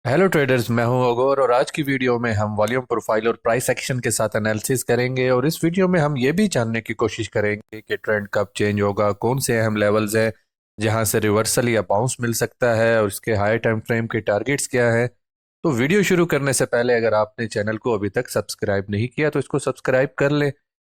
Hello traders, मैं हूं अगोर और आज की वीडियो में हम वॉल्यूम प्रोफाइल और प्राइस एक्शन के साथ एनालिसिस करेंगे। और इस वीडियो में हम ये भी जानने की कोशिश करेंगे कि ट्रेंड कब चेंज होगा, कौन से अहम लेवल्स हैं जहां से रिवर्सल या बाउंस मिल सकता है और इसके हाई टाइम फ्रेम के टारगेट्स क्या है। तो वीडियो शुरू करने से पहले अगर आपने चैनल को अभी तक सब्सक्राइब नहीं किया तो इसको सब्सक्राइब कर लें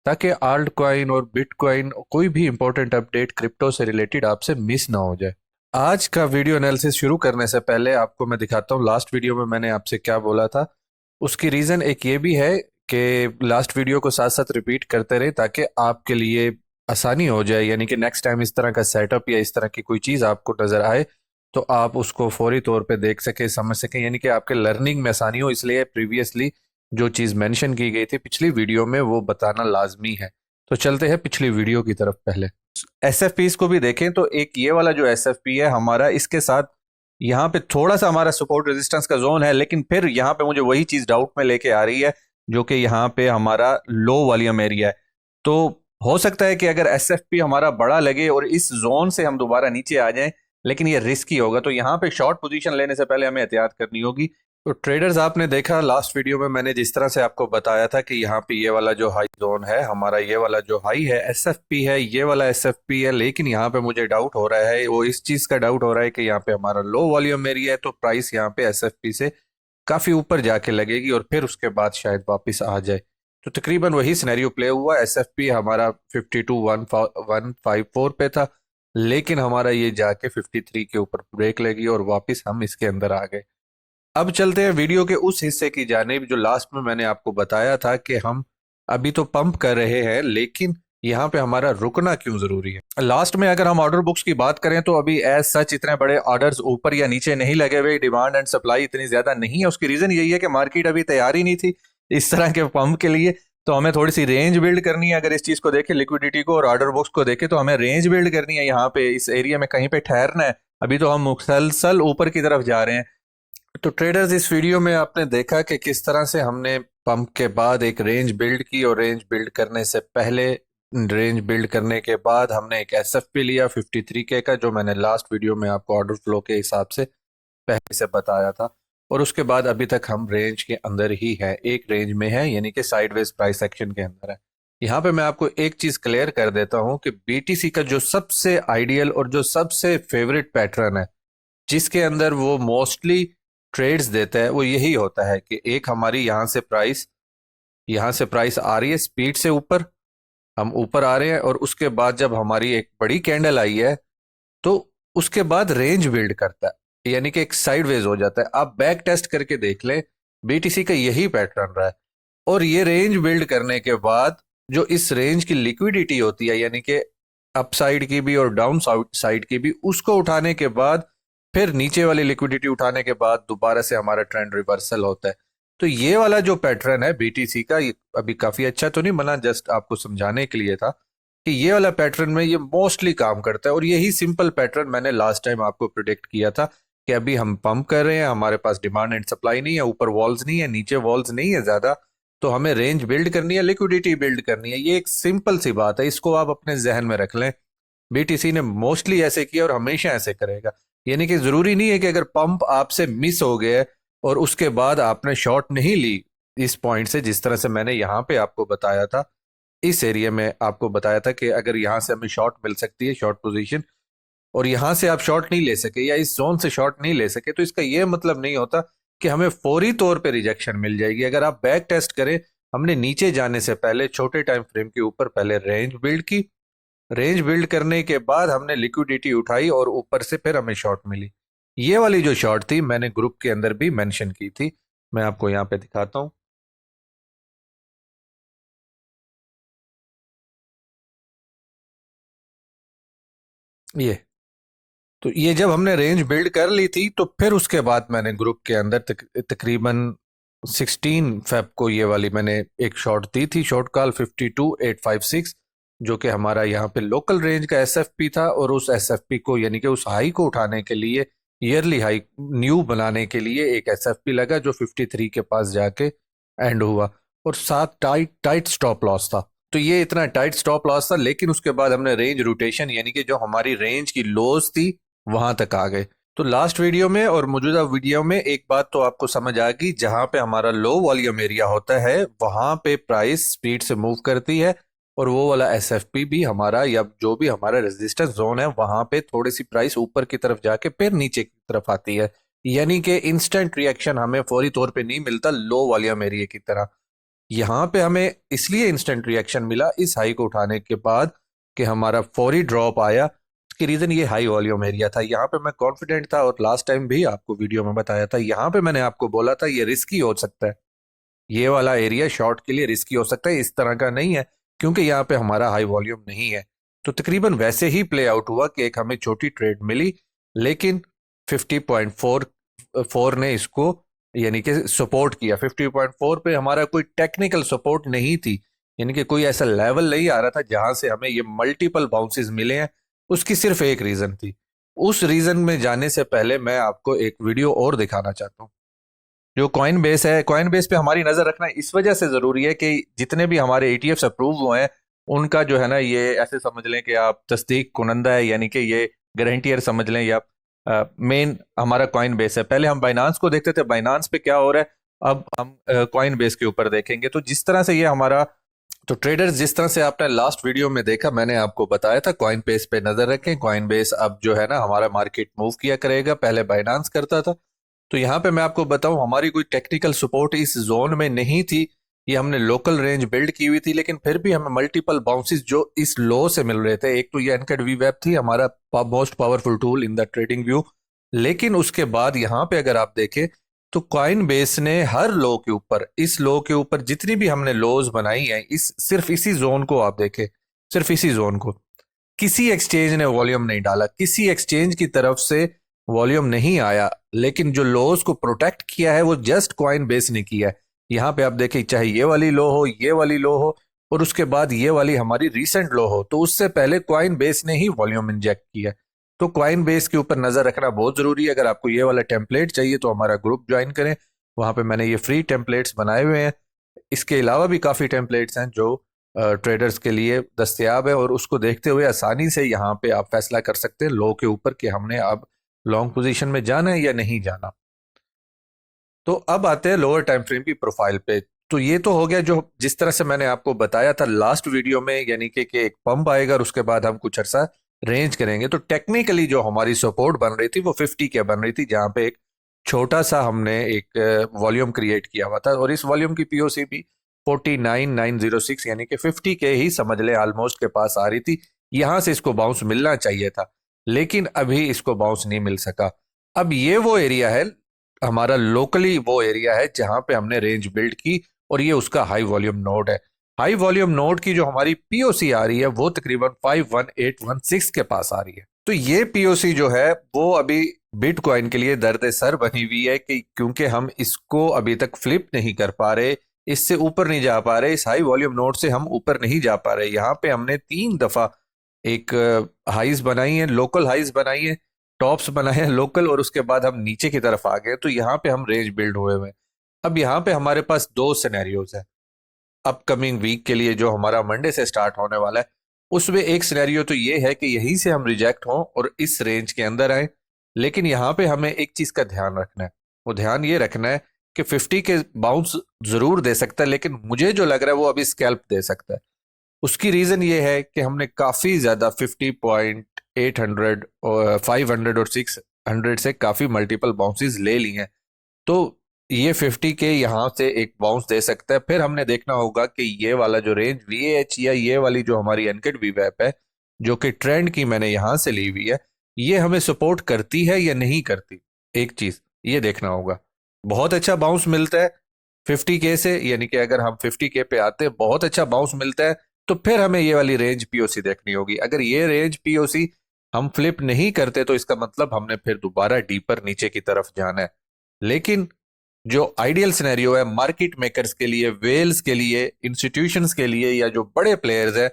ताकि आल्ट कॉइन और बिटकॉइन कोई भी इंपॉर्टेंट अपडेट क्रिप्टो से रिलेटेड आपसे मिस ना हो जाए। आज का वीडियो एनालिसिस शुरू करने से पहले आपको मैं दिखाता हूँ लास्ट वीडियो में मैंने आपसे क्या बोला था। उसकी रीज़न एक ये भी है कि लास्ट वीडियो को साथ साथ रिपीट करते रहे ताकि आपके लिए आसानी हो जाए, यानी कि नेक्स्ट टाइम इस तरह का सेटअप या इस तरह की कोई चीज़ आपको नज़र आए तो आप उसको फौरी तौर पे देख सके, समझ सकें, यानी कि आपके लर्निंग में आसानी हो। इसलिए प्रीवियसली जो चीज़ मेंशन की गई थी पिछली वीडियो में वो बताना लाजमी है। तो चलते हैं पिछली वीडियो की तरफ। पहले एस एफ पीज को भी देखें तो एक ये वाला जो एस एफ पी है हमारा, इसके साथ यहाँ पे थोड़ा सा हमारा सपोर्ट रेजिस्टेंस का जोन है, लेकिन फिर यहाँ पे मुझे वही चीज डाउट में लेके आ रही है जो कि यहाँ पे हमारा लो वॉल्यूम एरिया है। तो हो सकता है कि अगर एस एफ पी हमारा बड़ा लगे और इस जोन से हम दोबारा नीचे आ जाएं, लेकिन ये रिस्की होगा। तो यहाँ पे शॉर्ट पोजीशन लेने से पहले हमें एहतियात करनी होगी। तो ट्रेडर्स, आपने देखा लास्ट वीडियो में मैंने जिस तरह से आपको बताया था कि यहाँ पे ये वाला जो हाई जोन है हमारा, ये वाला जो हाई है एसएफपी है, ये वाला एसएफपी है, लेकिन यहाँ पे मुझे डाउट हो रहा है, वो इस चीज का डाउट हो रहा है कि यहाँ पे हमारा लो वॉल्यूम एरिया है तो प्राइस यहाँ पे एसएफपी से काफी ऊपर जाके लगेगी और फिर उसके बाद शायद वापस आ जाए। तो तकरीबन वही सिनेरियो प्ले हुआ। एसएफपी हमारा 52,154 पे था, लेकिन हमारा ये जाके 53 के ऊपर ब्रेक लगी और वापस हम इसके अंदर आ गए। अब चलते हैं वीडियो के उस हिस्से की जानिब जो लास्ट में मैंने आपको बताया था कि हम अभी तो पंप कर रहे हैं, लेकिन यहाँ पे हमारा रुकना क्यों जरूरी है। लास्ट में अगर हम ऑर्डर बुक्स की बात करें तो अभी एज सच इतने बड़े ऑर्डर्स ऊपर या नीचे नहीं लगे हुए, डिमांड एंड सप्लाई इतनी ज्यादा नहीं है। उसकी रीजन यही है कि मार्केट अभी तैयार ही नहीं थी इस तरह के पंप के लिए। तो हमें थोड़ी सी रेंज बिल्ड करनी है। अगर इस चीज को देखें, लिक्विडिटी को और ऑर्डर बुक्स को देखें, तो हमें रेंज बिल्ड करनी है। यहाँ पे इस एरिया में कहीं पे ठहरना है। अभी तो हम मुसलसल ऊपर की तरफ जा रहे हैं। तो ट्रेडर्स, इस वीडियो में आपने देखा कि किस तरह से हमने पंप के बाद एक रेंज बिल्ड की और रेंज बिल्ड करने से पहले, रेंज बिल्ड करने के बाद हमने एक एसएफपी लिया 53K का, जो मैंने लास्ट वीडियो में आपको ऑर्डर फ्लो के हिसाब से पहले से बताया था। और उसके बाद अभी तक हम रेंज के अंदर ही है, एक रेंज में है, यानी कि साइडवेज प्राइस एक्शन के अंदर है। यहाँ पे मैं आपको एक चीज क्लियर कर देता हूँ कि बीटीसी का जो सबसे आइडियल और जो सबसे फेवरेट पैटर्न है जिसके अंदर वो मोस्टली ट्रेड्स देता है वो यही होता है कि एक हमारी यहाँ से प्राइस आ रही है स्पीड से ऊपर, हम ऊपर आ रहे हैं, और उसके बाद जब हमारी एक बड़ी कैंडल आई है तो उसके बाद रेंज बिल्ड करता है, यानी कि एक साइडवेज हो जाता है। आप बैक टेस्ट करके देख लें, बीटीसी का यही पैटर्न रहा है। और ये रेंज बिल्ड करने के बाद जो इस रेंज की लिक्विडिटी होती है, यानी कि अपसाइड की भी और डाउन साइड की भी, उसको उठाने के बाद फिर नीचे वाली लिक्विडिटी उठाने के बाद दोबारा से हमारा ट्रेंड रिवर्सल होता है। तो ये वाला जो पैटर्न है बीटीसी का, ये अभी काफी अच्छा तो नहीं बना, जस्ट आपको समझाने के लिए था कि ये वाला पैटर्न में ये मोस्टली काम करता है। और यही सिंपल पैटर्न मैंने लास्ट टाइम आपको प्रिडिक्ट किया था कि अभी हम पंप कर रहे हैं, हमारे पास डिमांड एंड सप्लाई नहीं है, ऊपर वॉल्स नहीं है, नीचे वॉल्स नहीं है ज्यादा, तो हमें रेंज बिल्ड करनी है, लिक्विडिटी बिल्ड करनी है। ये एक सिंपल सी बात है, इसको आप अपने जहन में रख लें। बीटीसी ने मोस्टली ऐसे किया और हमेशा ऐसे करेगा। यानी कि जरूरी नहीं है कि अगर पंप आपसे मिस हो गया और उसके बाद आपने शॉर्ट नहीं ली इस पॉइंट से, जिस तरह से मैंने यहाँ पे आपको बताया था, इस एरिया में आपको बताया था कि अगर यहाँ से हमें शॉर्ट मिल सकती है, शॉर्ट पोजीशन, और यहाँ से आप शॉर्ट नहीं ले सके या इस जोन से शॉर्ट नहीं ले सके, तो इसका यह मतलब नहीं होता कि हमें फौरी तौर पे रिजेक्शन मिल जाएगी। अगर आप बैक टेस्ट करें, हमने नीचे जाने से पहले छोटे टाइम फ्रेम के ऊपर पहले रेंज बिल्ड की, रेंज बिल्ड करने के बाद हमने लिक्विडिटी उठाई और ऊपर से फिर हमें शॉर्ट मिली। ये वाली जो शॉर्ट थी मैंने ग्रुप के अंदर भी मेंशन की थी, मैं आपको यहाँ पे दिखाता हूँ। ये तो ये जब हमने रेंज बिल्ड कर ली थी तो फिर उसके बाद मैंने ग्रुप के अंदर तकरीबन 16 फेब को ये वाली मैंने एक शॉर्ट दी थी, शॉर्ट कॉल 52,856, जो कि हमारा यहाँ पे लोकल रेंज का एसएफपी था। और उस एसएफपी को, यानी कि उस हाई को उठाने के लिए, ईयरली हाई न्यू बनाने के लिए एक एसएफपी लगा जो 53 के पास जाके एंड हुआ, और साथ टाइट टाइट स्टॉप लॉस था। तो ये इतना टाइट स्टॉप लॉस था, लेकिन उसके बाद हमने रेंज रोटेशन, यानी कि जो हमारी रेंज की लोज थी वहां तक आ गए। तो लास्ट वीडियो में और मौजूदा वीडियो में एक बात तो आपको समझ आ गई, जहां पे हमारा लो वॉल्यूम एरिया होता है वहां पे प्राइस स्पीड से मूव करती है, और वो वाला एसएफपी भी हमारा या जो भी हमारा रेजिस्टेंस जोन है वहां पे थोड़ी सी प्राइस ऊपर की तरफ जाके फिर नीचे की तरफ आती है। यानी कि इंस्टेंट रिएक्शन हमें फौरी तौर पे नहीं मिलता लो वॉल्यूम एरिया की तरह। यहाँ पे हमें इसलिए इंस्टेंट रिएक्शन मिला इस हाई को उठाने के बाद कि हमारा फौरी ड्रॉप आया। उसकी रीजन ये हाई वॉल्यूम एरिया था। यहाँ पे मैं कॉन्फिडेंट था और लास्ट टाइम भी आपको वीडियो में बताया था, यहाँ पे मैंने आपको बोला था ये रिस्की हो सकता है, ये वाला एरिया शॉर्ट के लिए रिस्की हो सकता है, इस तरह का नहीं है क्योंकि यहाँ पे हमारा हाई वॉल्यूम नहीं है। तो तकरीबन वैसे ही प्ले आउट हुआ कि एक हमें छोटी ट्रेड मिली, लेकिन 50.44 ने इसको यानी कि सपोर्ट किया। 50.4 पे हमारा कोई टेक्निकल सपोर्ट नहीं थी, यानी कि कोई ऐसा लेवल नहीं आ रहा था जहां से हमें ये मल्टीपल बाउंसेस मिले हैं। उसकी सिर्फ एक रीजन थी। उस रीजन में जाने से पहले मैं आपको एक वीडियो और दिखाना चाहता हूँ। जो कॉइन बेस है, कॉइन बेस पे हमारी नजर रखना इस वजह से जरूरी है कि जितने भी हमारे एटीएफ्स अप्रूव हुए हैं उनका जो है ना, ये ऐसे समझ लें कि आप तस्दीक कुनंदा है, यानी कि ये गारंटियर समझ लें, या मेन हमारा कॉइन बेस है। पहले हम बाइनांस को देखते थे, बाइनांस पे क्या हो रहा है, अब हम कॉइन बेस के ऊपर देखेंगे। तो जिस तरह से ये हमारा, तो ट्रेडर्स जिस तरह से आपने लास्ट वीडियो में देखा, मैंने आपको बताया था कॉइन बेस पे नजर रखें। कॉइन बेस अब जो है ना हमारा मार्केट मूव किया करेगा, पहले बाइनांस करता था। तो यहाँ पे मैं आपको बताऊं, हमारी कोई टेक्निकल सपोर्ट इस जोन में नहीं थी, ये हमने लोकल रेंज बिल्ड की हुई थी, लेकिन फिर भी हमें मल्टीपल बाउंसेस जो इस लो से मिल रहे थे। एक तो ये अनकट वी वेब थी, हमारा most powerful tool in the trading view, लेकिन उसके बाद यहाँ पे अगर आप देखें तो कॉइन बेस ने हर लो के ऊपर, इस लो के ऊपर जितनी भी हमने लोज बनाई है, इस सिर्फ इसी जोन को आप देखें, सिर्फ इसी जोन को किसी एक्सचेंज ने वॉल्यूम नहीं डाला, किसी एक्सचेंज की तरफ से वॉल्यूम नहीं आया, लेकिन जो लोज को प्रोटेक्ट किया है वो जस्ट कॉइन बेस ने किया है। यहाँ पे आप देखें, चाहे ये वाली लो हो, ये वाली लो हो, और उसके बाद ये वाली हमारी रीसेंट लो हो, तो उससे पहले कॉइन बेस ने ही वॉल्यूम इंजेक्ट किया। तो कॉइन बेस के ऊपर नजर रखना बहुत जरूरी है। अगर आपको ये वाला टेम्पलेट चाहिए तो हमारा ग्रुप ज्वाइन करें, वहां पे मैंने ये फ्री टेम्पलेट्स बनाए हुए हैं। इसके अलावा भी काफी टेम्पलेट्स हैं जो ट्रेडर्स के लिए दस्तयाब है, और उसको देखते हुए आसानी से यहाँ पे आप फैसला कर सकते हैं लो के ऊपर कि हमने अब लॉन्ग पोजीशन में जाना है या नहीं जाना। तो अब आते हैं लोअर टाइम फ्रेम की प्रोफाइल पे। तो ये तो हो गया जो जिस तरह से मैंने आपको बताया था लास्ट वीडियो में, यानी कि एक पंप आएगा और उसके बाद हम कुछ अर्सा रेंज करेंगे। तो टेक्निकली जो हमारी सपोर्ट बन रही थी वो 50 के बन रही थी, जहां पे एक छोटा सा हमने एक वॉल्यूम क्रिएट किया हुआ था, और इस वॉल्यूम की पीओसी भी 49906 यानी कि 50 के ही समझ ले ऑलमोस्ट के पास आ रही थी। यहां से इसको बाउंस मिलना चाहिए था, लेकिन अभी इसको बाउंस नहीं मिल सका। अब ये वो एरिया है हमारा, लोकली वो एरिया है जहां पे हमने रेंज बिल्ड की, और ये उसका हाई वॉल्यूम नोड है। हाई वॉल्यूम नोड की जो हमारी पीओसी आ रही है वो तकरीबन 51816 के पास आ रही है। तो ये पीओसी जो है वो अभी बिटकॉइन के लिए दर्द सर बनी हुई है कि क्योंकि हम इसको अभी तक फ्लिप नहीं कर पा रहे, इससे ऊपर नहीं जा पा रहे, इस हाई वॉल्यूम नोड से हम ऊपर नहीं जा पा रहे। यहाँ पे हमने 3 दफा एक हाइज बनाई है, लोकल हाइज बनाई है, टॉप्स बनाए हैं लोकल, और उसके बाद हम नीचे की तरफ आ गए। तो यहाँ पे हम रेंज बिल्ड हुए हुए हैं। अब यहाँ पे हमारे पास दो सिनेरियोज है अपकमिंग वीक के लिए, जो हमारा मंडे से स्टार्ट होने वाला है। उसमें एक सिनेरियो तो ये है कि यहीं से हम रिजेक्ट हों और इस रेंज के अंदर आए, लेकिन यहाँ पे हमें एक चीज का ध्यान रखना है। वो ध्यान ये रखना है कि 50 के बाउंस जरूर दे सकता है, लेकिन मुझे जो लग रहा है वो अभी स्कैल्प दे सकता है। उसकी रीजन ये है कि हमने काफी ज्यादा 50.800 और 500 और 600 से काफी मल्टीपल बाउंसेस ले ली हैं। तो ये 50 के यहाँ से एक बाउंस दे सकता है। फिर हमने देखना होगा कि ये वाला जो रेंज VAH या ये वाली जो हमारी अनकट वीवैप है, जो कि ट्रेंड की मैंने यहां से ली हुई है, ये हमें सपोर्ट करती है या नहीं करती। एक चीज ये देखना होगा। बहुत अच्छा बाउंस मिलता है 50 के से, यानी कि अगर हम 50 के पे आते हैं, बहुत अच्छा बाउंस मिलता है, तो फिर हमें ये वाली रेंज पीओसी देखनी होगी। अगर ये रेंज पीओसी हम फ्लिप नहीं करते तो इसका मतलब हमने फिर दोबारा डीपर नीचे की तरफ जाना है। लेकिन जो आइडियल सिनेरियो है मार्केट मेकर्स के लिए, वेल्स के लिए, इंस्टीट्यूशंस के लिए, या जो बड़े प्लेयर्स हैं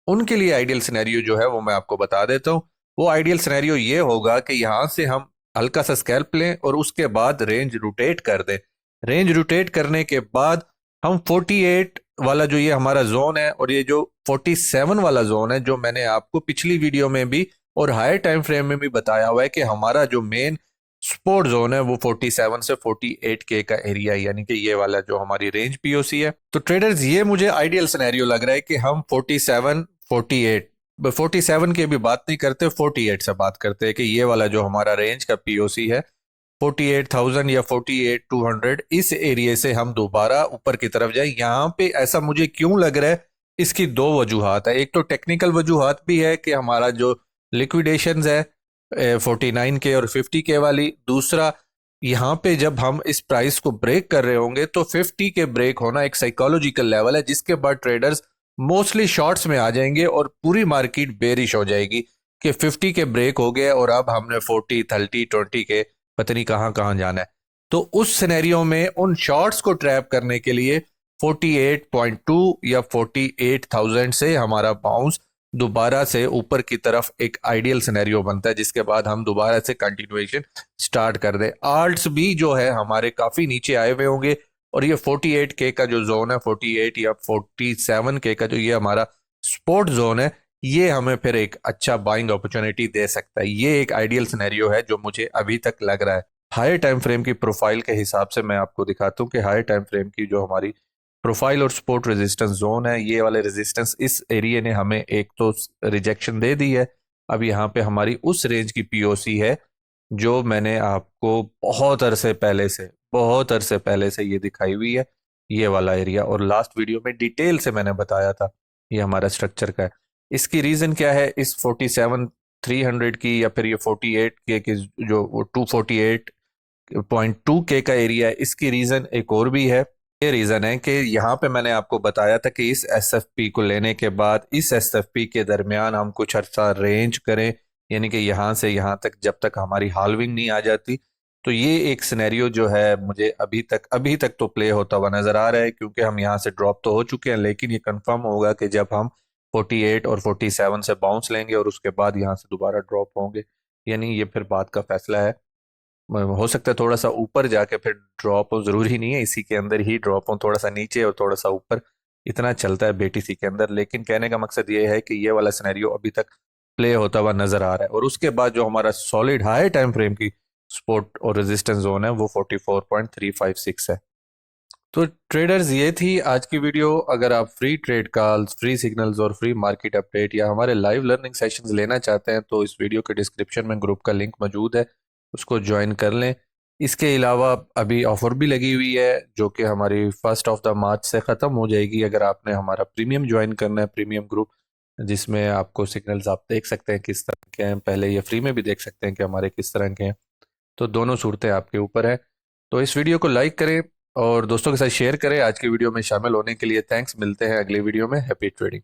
उनके लिए आइडियल सिनेरियो जो है वो मैं आपको बता देता हूं। वो आइडियल सिनेरियो ये होगा कि यहां से हम हल्का सा स्कैल्प लें और उसके बाद रेंज रोटेट कर दें। रेंज रोटेट करने के बाद हम 48 वाला जो ये हमारा जोन है, और ये जो 47 वाला जोन है, जो मैंने आपको पिछली वीडियो में भी और हायर टाइम फ्रेम में भी बताया हुआ है कि हमारा जो मेन स्पोर्ट जोन है वो 47 से 48 के का एरिया, यानी कि ये वाला जो हमारी रेंज पीओसी है। तो ट्रेडर्स ये मुझे आइडियल सिनेरियो लग रहा है कि हम 47 48 47 की भी बात नहीं करते, 48 से बात करते हैं कि ये वाला जो हमारा रेंज का पीओसी है 48,000 या 48,200, इस एरिया से हम दोबारा ऊपर की तरफ जाए। यहाँ पे ऐसा मुझे क्यों लग रहा है, इसकी दो वजूहात है। एक तो टेक्निकल वजूहात भी है कि हमारा जो लिक्विडेशन है 49 के और 50 के वाली, दूसरा यहाँ पे जब हम इस प्राइस को ब्रेक कर रहे होंगे तो 50 के ब्रेक होना एक साइकोलॉजिकल लेवल है, जिसके बाद ट्रेडर्स मोस्टली शॉर्ट्स में आ जाएंगे और पूरी मार्केट बेरिश हो जाएगी कि 50 के ब्रेक हो गए और अब हमने 40 30 20 के पता नहीं कहाँ कहाँ जाना है। तो उस सिनेरियो में उन शॉर्ट्स को ट्रैप करने के लिए 48.2 या 48,000 से हमारा बाउंस दोबारा से ऊपर की तरफ एक आइडियल सिनेरियो बनता है, जिसके बाद हम दोबारा से कंटिन्यूएशन स्टार्ट कर दें। आल्ट्स भी जो है हमारे काफी नीचे आए हुए होंगे और ये 48 के का जो जोन है, 48 या 47 के का जो ये हमारा स्पोर्ट जोन है, ये हमें फिर एक अच्छा बाइंग अपॉर्चुनिटी दे सकता है। ये एक आइडियल सिनेरियो है जो मुझे अभी तक लग रहा है। हाई टाइम फ्रेम की प्रोफाइल के हिसाब से मैं आपको दिखाता हूँ कि हाई टाइम फ्रेम की जो हमारी प्रोफाइल और सपोर्ट रेजिस्टेंस जोन है, ये वाले रेजिस्टेंस इस एरिया ने हमें एक तो रिजेक्शन दे दी है। अब यहाँ पे हमारी उस रेंज की पीओसी है जो मैंने आपको बहुत अरसे पहले से ये दिखाई हुई है, ये वाला एरिया, और लास्ट वीडियो में डिटेल से मैंने बताया था ये हमारा स्ट्रक्चर का है। इसकी रीजन क्या है, इस 47,300 की या फिर ये 48 के की जो 248.2 के का एरिया है, इसकी रीजन एक और भी है। ये रीजन है कि यहाँ पे मैंने आपको बताया था कि इस एसएफपी को लेने के बाद इस एसएफपी के दरमियान हम कुछ अर्सा रेंज करें, यानी कि यहाँ से यहाँ तक जब तक हमारी हाल्विंग नहीं आ जाती। तो ये एक सिनेरियो जो है मुझे अभी तक तो प्ले होता हुआ नजर आ रहा है, क्योंकि हम यहाँ से ड्रॉप तो हो चुके हैं, लेकिन ये कंफर्म होगा कि जब हम 48 और 47 से बाउंस लेंगे और उसके बाद यहाँ से दोबारा ड्रॉप होंगे, यानी ये फिर बात का फैसला है। हो सकता है थोड़ा सा ऊपर जाके फिर ड्रॉप हो, जरूरी नहीं है इसी के अंदर ही ड्रॉप हो, थोड़ा सा नीचे और थोड़ा सा ऊपर, इतना चलता है बीटीसी के अंदर। लेकिन कहने का मकसद ये है कि ये वाला सिनेरियो अभी तक प्ले होता हुआ नजर आ रहा है। और उसके बाद जो हमारा सॉलिड हाई टाइम फ्रेम की सपोर्ट और रेजिस्टेंस जोन है वो 44.356 है। तो ट्रेडर्स ये थी आज की वीडियो। अगर आप free trade calls, free signals और फ्री मार्केट अपडेट या हमारे लाइव लर्निंग सेशंस लेना चाहते हैं तो इस वीडियो के डिस्क्रिप्शन में ग्रुप का लिंक मौजूद है, उसको ज्वाइन कर लें। इसके अलावा अभी ऑफर भी लगी हुई है जो कि हमारी 1 से ख़त्म हो जाएगी। अगर आपने हमारा प्रीमियम ज्वाइन करना है, प्रीमियम ग्रुप, जिसमें आपको सिग्नल्स आप देख सकते हैं किस तरह के हैं, पहले ये फ्री में भी देख सकते हैं कि हमारे किस तरह के हैं, तो दोनों सूरतें आपके ऊपर है। तो इस वीडियो को लाइक करें और दोस्तों के साथ शेयर करें। आज की वीडियो में शामिल होने के लिए थैंक्स। मिलते हैं अगली वीडियो में। Happy trading.